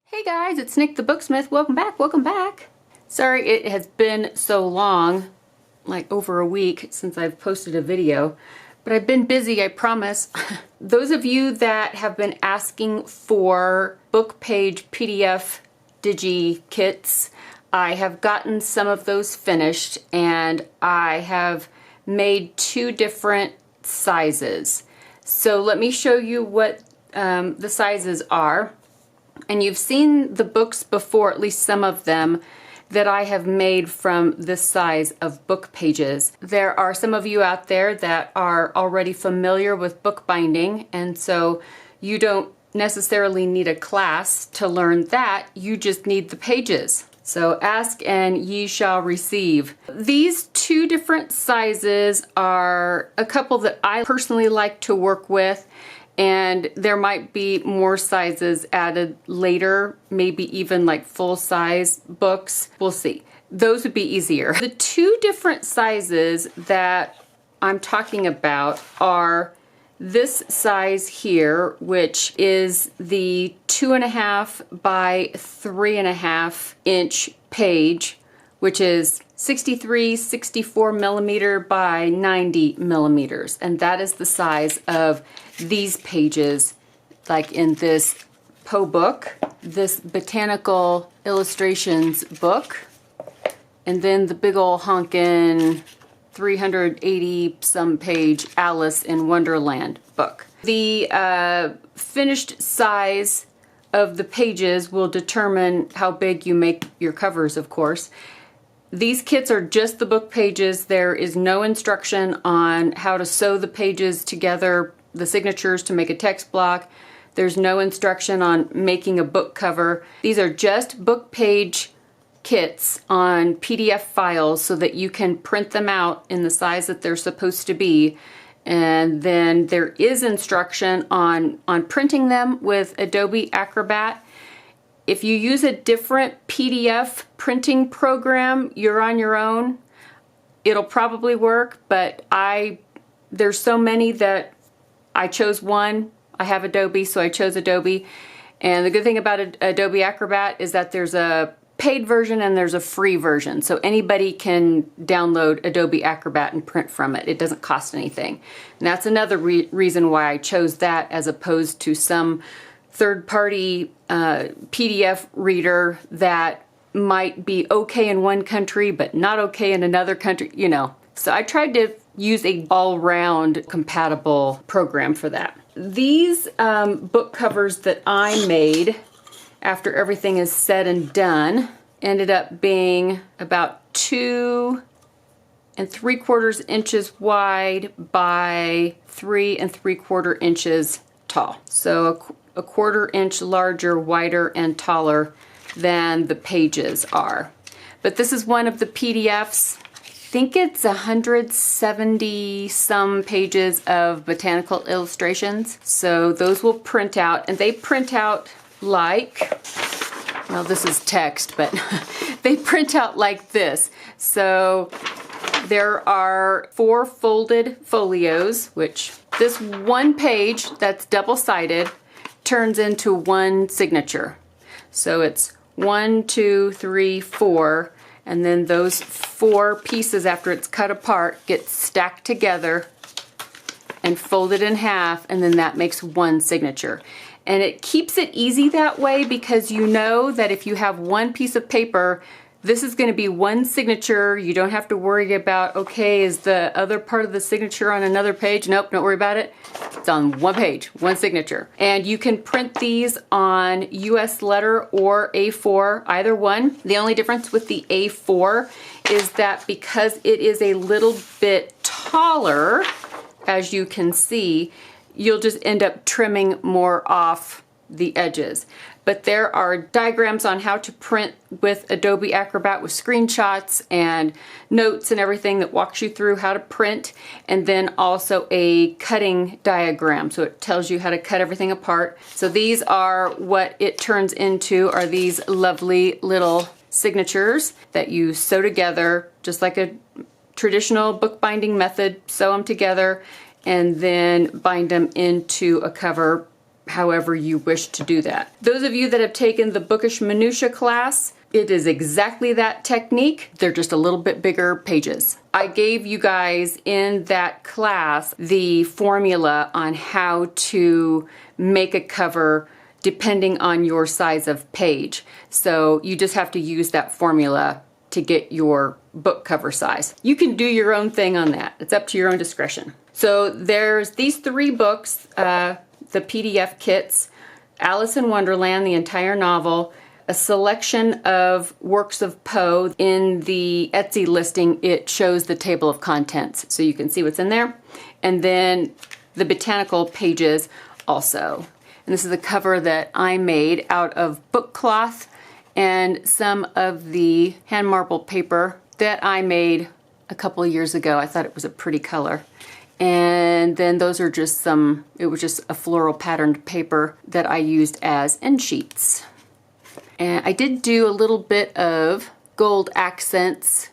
Hey guys, it's Nick the Booksmith. Welcome back, welcome back. Sorry it has been so long, like over a week since I've posted a video, but I've been busy, I promise. Those of you that have been asking for book page PDF digi kits, I have gotten some of those finished and I have made two different sizes. So let me show you what the sizes are. And you've seen the books before, at least some of them, that I have made from this size of book pages. There are some of you out there that are already familiar with bookbinding, and so you don't necessarily need a class to learn that, you just need the pages. So ask and ye shall receive. These two different sizes are a couple that I personally like to work with, and there might be more sizes added later, maybe even like full-size books. We'll see. Those would be easier. The two different sizes that I'm talking about are this size here, which is the 2.5 by 3.5 inch page, which is 64 millimeter by 90 millimeters. And that is the size of these pages, like in this Poe book, this Botanical Illustrations book, and then the big ol' honkin' 380 some page Alice in Wonderland book. The finished size of the pages will determine how big you make your covers, of course. These kits are just the book pages. There is no instruction on how to sew the pages together, the signatures to make a text block. There's no instruction on making a book cover. These are just book page kits on PDF files so that you can print them out in the size that they're supposed to be. And then there is instruction on printing them with Adobe Acrobat. If you use a different PDF printing program, you're on your own. It'll probably work, but there's so many that I chose one. I have Adobe, so I chose Adobe. And the good thing about Adobe Acrobat is that there's a paid version and there's a free version. So anybody can download Adobe Acrobat and print from it. It doesn't cost anything. And that's another reason why I chose that as opposed to some third-party PDF reader that might be okay in one country but not okay in another country, you know. So I tried to use a all-round compatible program for that. These book covers that I made after everything is said and done ended up being about 2 3/4 inches wide by 3 3/4 inches tall. So a 1/4 inch larger, wider, and taller than the pages are. But this is one of the PDFs. I think it's 170 some pages of botanical illustrations. So those will print out, and they print out like, well, this is text, but they print out like this. So there are 4 folded folios, which this one page that's double-sided turns into one signature. So it's 1, 2, 3, 4, and then those 4 pieces, after it's cut apart, get stacked together and folded in half, and then that makes one signature. And it keeps it easy that way because you know that if you have one piece of paper, this is going to be one signature. You don't have to worry about, okay, is the other part of the signature on another page? Nope, don't worry about it. It's on one page, one signature. And you can print these on US letter or A4, either one. The only difference with the A4 is that because it is a little bit taller, as you can see, you'll just end up trimming more off the edges. But there are diagrams on how to print with Adobe Acrobat with screenshots and notes and everything that walks you through how to print, and then also a cutting diagram. So it tells you how to cut everything apart. So these are what it turns into, are these lovely little signatures that you sew together just like a traditional bookbinding method. Sew them together and then bind them into a cover however you wish to do that. Those of you that have taken the Bookish Minutia class, it is exactly that technique. They're just a little bit bigger pages. I gave you guys in that class the formula on how to make a cover depending on your size of page. So you just have to use that formula to get your book cover size. You can do your own thing on that. It's up to your own discretion. So there's these 3 books, the PDF kits, Alice in Wonderland, the entire novel, a selection of works of Poe. In the Etsy listing, it shows the table of contents, so you can see what's in there. And then the botanical pages also. And this is a cover that I made out of book cloth and some of the hand marble paper that I made a couple of years ago. I thought it was a pretty color. And then those are just it was just a floral patterned paper that I used as end sheets. And I did do a little bit of gold accents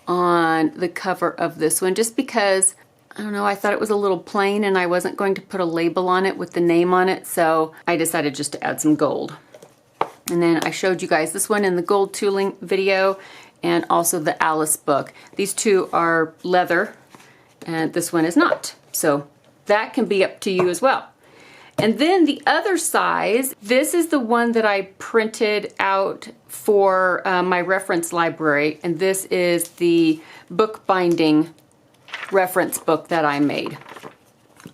on the cover of this one just because, I don't know, I thought it was a little plain and I wasn't going to put a label on it with the name on it, so I decided just to add some gold. And then I showed you guys this one in the gold tooling video and also the Alice book. These 2 are leather and this one is not. So that can be up to you as well. And then the other size, this is the one that I printed out for my reference library, and this is the bookbinding reference book that I made.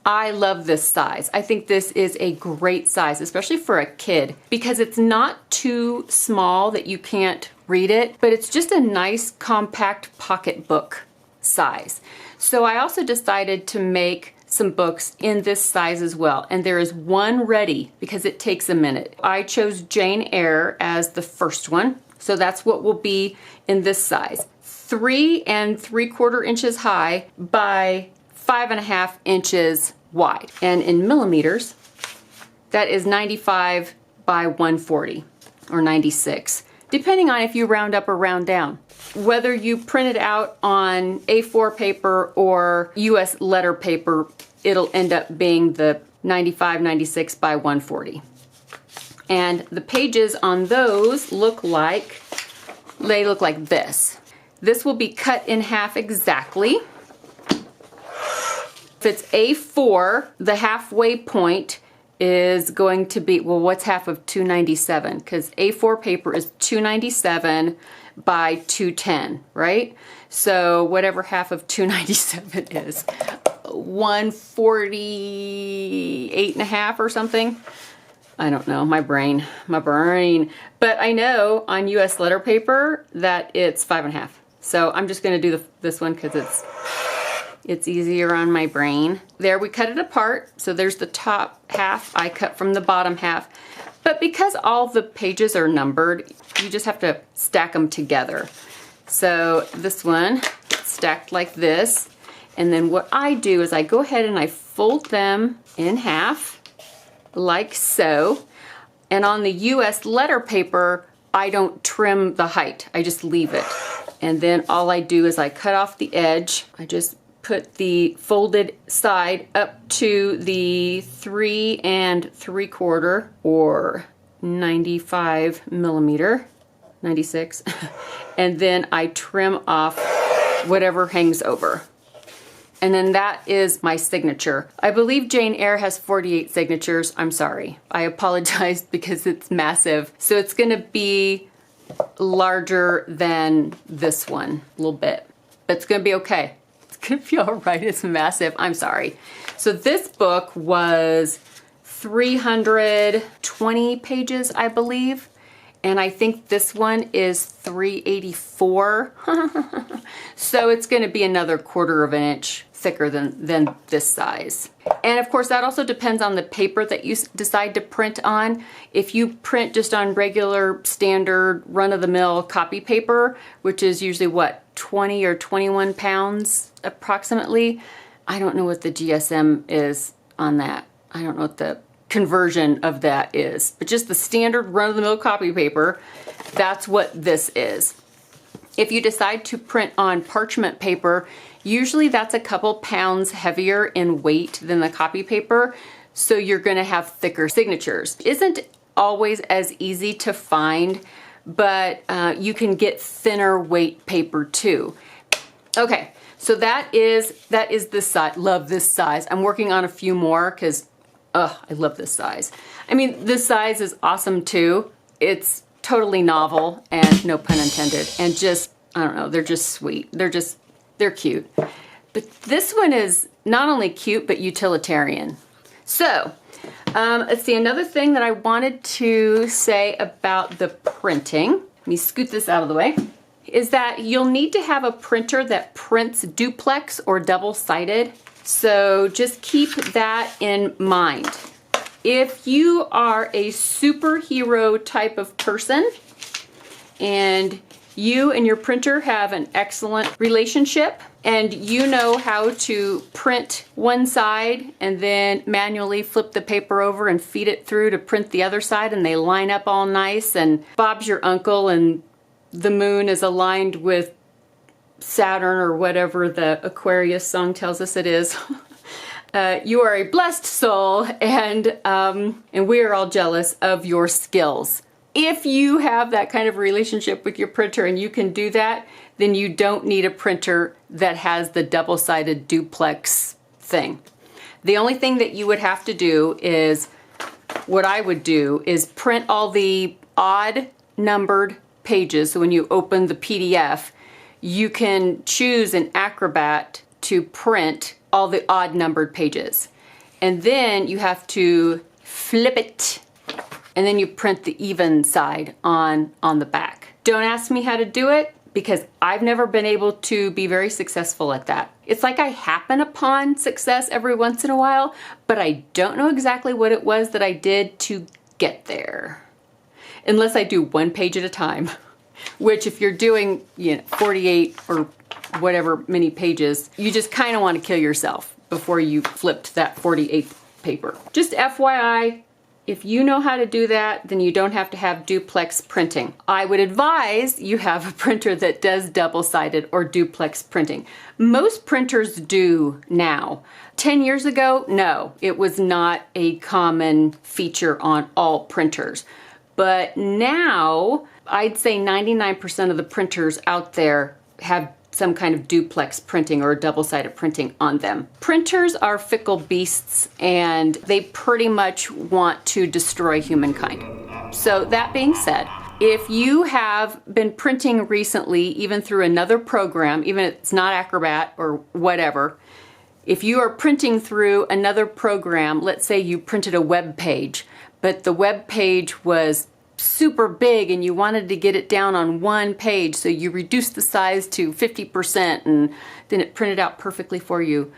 I love this size. I think this is a great size, especially for a kid, because it's not too small that you can't read it, but it's just a nice compact pocketbook size. So I also decided to make some books in this size as well, and there is one ready because it takes a minute. I chose Jane Eyre as the first one, so that's what will be in this size. 3 3/4 inches high by 5.5 inches wide, and in millimeters that is 95 by 140 or 96, depending on if you round up or round down. Whether you print it out on A4 paper or US letter paper, it'll end up being the 95, 96 by 140. And the pages on those look like this. This will be cut in half exactly. If it's A4, the halfway point is going to be, well, what's half of 297? Because A4 paper is 297 by 210, right? So whatever half of 297 is, 148.5 or something. I don't know, my brain. But I know on US letter paper that it's 5.5. So I'm just gonna do this one because it's easier on my brain. There, we cut it apart. So there's the top half. I cut from the bottom half. But because all the pages are numbered, you just have to stack them together. So this one stacked like this. And then what I do is I go ahead and I fold them in half like so. And on the US letter paper, I don't trim the height. I just leave it. And then all I do is I cut off the edge. I just put the folded side up to the 3 3/4 or 95 millimeter, 96, and then I trim off whatever hangs over. And then that is my signature. I believe Jane Eyre has 48 signatures. I'm sorry. I apologize because it's massive. So it's gonna be larger than this one a little bit, but it's gonna be okay. It's gonna be all right. It's massive. I'm sorry. So this book was 320 pages, I believe. And I think this one is 384. So it's gonna be another 1/4 inch thicker than this size. And of course that also depends on the paper that you decide to print on. If you print just on regular standard run-of-the-mill copy paper, which is usually what, 20 or 21 pounds approximately. I don't know what the GSM is on that. I don't know what the conversion of that is, but just the standard run-of-the-mill copy paper, that's what this is. If you decide to print on parchment paper, usually that's a couple pounds heavier in weight than the copy paper. so you're gonna have thicker signatures. Isn't always as easy to find, but you can get thinner weight paper too. Okay, so that is this size. Love this size. I'm working on a few more because, I love this size. I mean, this size is awesome too. It's totally novel and no pun intended, and just, I don't know, they're just sweet. They're cute. But this one is not only cute, but utilitarian. So, let's see, another thing that I wanted to say about the printing, let me scoot this out of the way, is that you'll need to have a printer that prints duplex or double-sided. So just keep that in mind. If you are a superhero type of person and you and your printer have an excellent relationship and you know how to print one side and then manually flip the paper over and feed it through to print the other side, and they line up all nice and Bob's your uncle and the moon is aligned with Saturn or whatever the Aquarius song tells us it is. You are a blessed soul, and we are all jealous of your skills. If you have that kind of relationship with your printer and you can do that, then you don't need a printer that has the double-sided duplex thing. The only thing that you would have to do is, what I would do is print all the odd numbered pages. So when you open the PDF, you can choose an Acrobat to print all the odd numbered pages. And then you have to flip it, and then you print the even side on the back. Don't ask me how to do it because I've never been able to be very successful at that. It's like I happen upon success every once in a while, but I don't know exactly what it was that I did to get there. Unless I do one page at a time, which if you're doing 48 or whatever many pages, you just kind of want to kill yourself before you flipped that 48th paper. Just FYI, if you know how to do that, then you don't have to have duplex printing. I would advise you have a printer that does double-sided or duplex printing. Most printers do now. 10 years ago, no, it was not a common feature on all printers. But now, I'd say 99% of the printers out there have some kind of duplex printing or double-sided printing on them. Printers are fickle beasts and they pretty much want to destroy humankind. So that being said, if you have been printing recently, even through another program, even if it's not Acrobat or whatever, if you are printing through another program, let's say you printed a web page, but the web page was super big and you wanted to get it down on one page, so you reduced the size to 50% and then it printed out perfectly for you.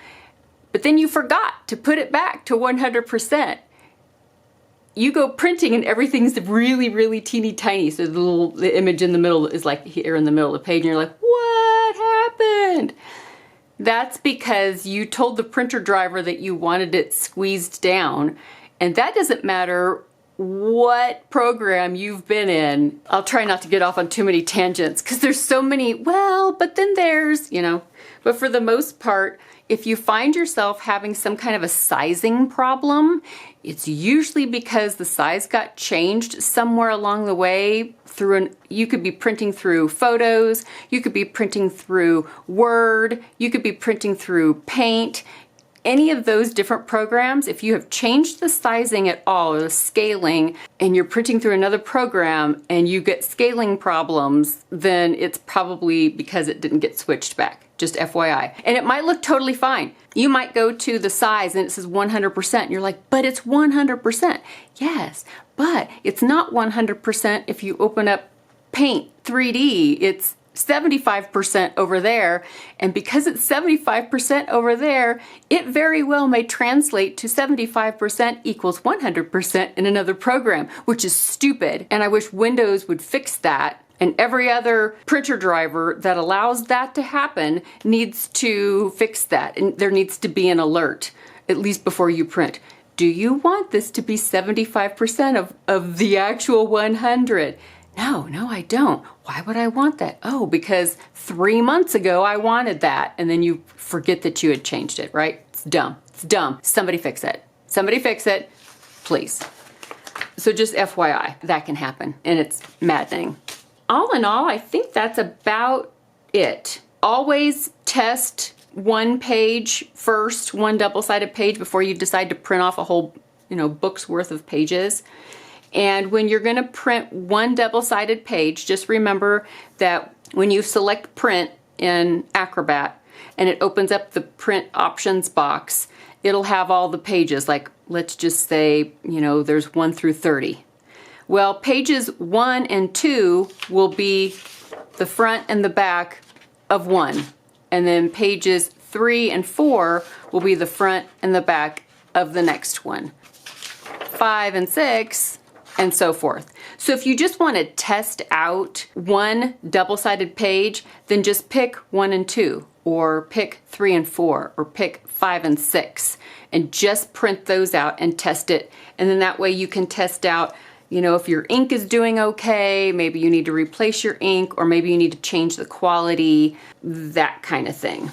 But then you forgot to put it back to 100%. You go printing and everything's really, really teeny tiny, so the image in the middle is like here in the middle of the page and you're like, what happened? That's because you told the printer driver that you wanted it squeezed down, and that doesn't matter what program you've been in. I'll try not to get off on too many tangents because there's so many, well, but then there's, But for the most part, if you find yourself having some kind of a sizing problem, it's usually because the size got changed somewhere along the way. You could be printing through photos, you could be printing through Word, you could be printing through Paint. Any of those different programs, if you have changed the sizing at all or the scaling and you're printing through another program and you get scaling problems, then it's probably because it didn't get switched back. Just FYI. And it might look totally fine. You might go to the size and it says 100%. And you're like, but it's 100%. Yes, but it's not 100% if you open up Paint 3D. It's 75% over there, and because it's 75% over there, it very well may translate to 75% equals 100% in another program, which is stupid, and I wish Windows would fix that, and every other printer driver that allows that to happen needs to fix that, and there needs to be an alert, at least before you print. Do you want this to be 75% of the actual 100? No, I don't. Why would I want that? Oh, because 3 months ago I wanted that. And then you forget that you had changed it, right? It's dumb. It's dumb. Somebody fix it. Somebody fix it, please. So just FYI, that can happen, and it's maddening. All in all, I think that's about it. Always test one page first, one double-sided page before you decide to print off a whole, book's worth of pages. And when you're gonna print one double-sided page, just remember that when you select print in Acrobat and it opens up the print options box, it'll have all the pages, like let's just say, there's 1 through 30. Well, pages 1 and 2 will be the front and the back of one. And then pages 3 and 4 will be the front and the back of the next one. 5 and 6, and so forth. So if you just want to test out one double-sided page, then just pick 1 and 2, or pick 3 and 4, or pick 5 and 6, and just print those out and test it. And then that way you can test out, if your ink is doing okay, maybe you need to replace your ink, or maybe you need to change the quality, that kind of thing.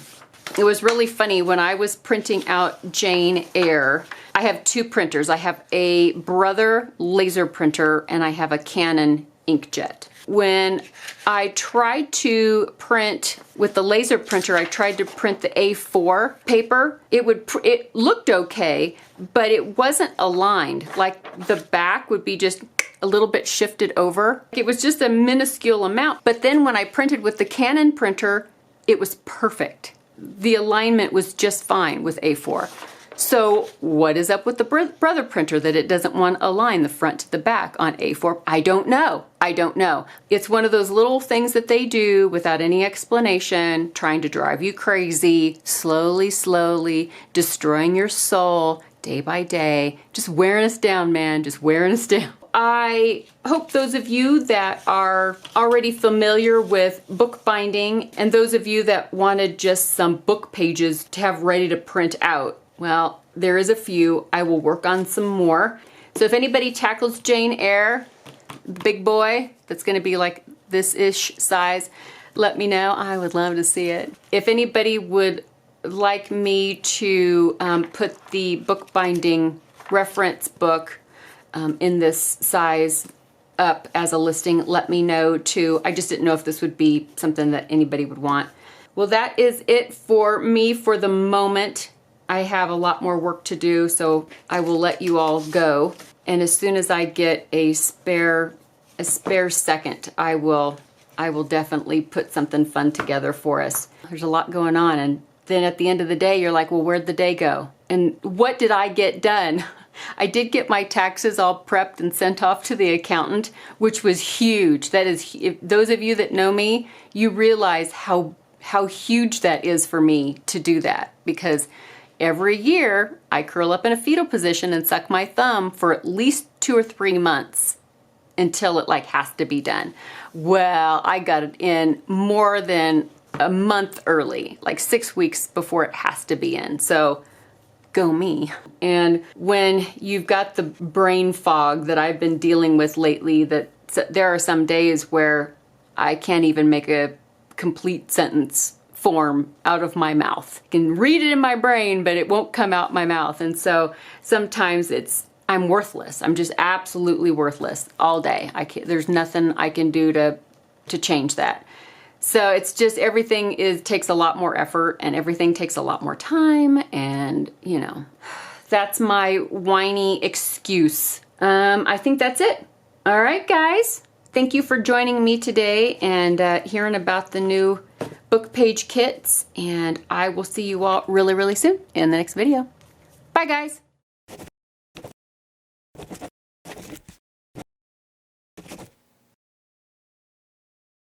It was really funny when I was printing out Jane Eyre. I have 2 printers. I have a Brother laser printer and I have a Canon inkjet. When I tried to print with the laser printer, I tried to print the A4 paper. It looked okay, but it wasn't aligned. Like the back would be just a little bit shifted over. It was just a minuscule amount. But then when I printed with the Canon printer, it was perfect. The alignment was just fine with A4. So what is up with the Brother printer that it doesn't want to align the front to the back on A4? I don't know. I don't know. It's one of those little things that they do without any explanation, trying to drive you crazy, slowly, slowly, destroying your soul day by day, just wearing us down, man, just wearing us down. I hope those of you that are already familiar with bookbinding and those of you that wanted just some book pages to have ready to print out, well, there is a few. I will work on some more. So if anybody tackles Jane Eyre, the big boy, that's going to be like this-ish size, let me know. I would love to see it. If anybody would like me to put the bookbinding reference book in this size up as a listing, let me know too. I just didn't know if this would be something that anybody would want. Well, that is it for me for the moment. I have a lot more work to do, so I will let you all go. And as soon as I get a spare second, I will definitely put something fun together for us. There's a lot going on, and then at the end of the day, you're like, well, where'd the day go? And what did I get done? I did get my taxes all prepped and sent off to the accountant, which was huge. That is, if those of you that know me, you realize how huge that is for me to do that, because every year I curl up in a fetal position and suck my thumb for at least 2 or 3 months until it has to be done. Well, I got it in more than a month early, like 6 weeks before it has to be in. So go me. And when you've got the brain fog that I've been dealing with lately, that there are some days where I can't even make a complete sentence form out of my mouth. I can read it in my brain, but it won't come out my mouth. And so sometimes I'm worthless. I'm just absolutely worthless all day. There's nothing I can do to change that. So it's just everything takes a lot more effort, and everything takes a lot more time, and that's my whiny excuse. I think that's it. All right, guys. Thank you for joining me today and hearing about the new book page kits, and I will see you all really, really soon in the next video. Bye, guys.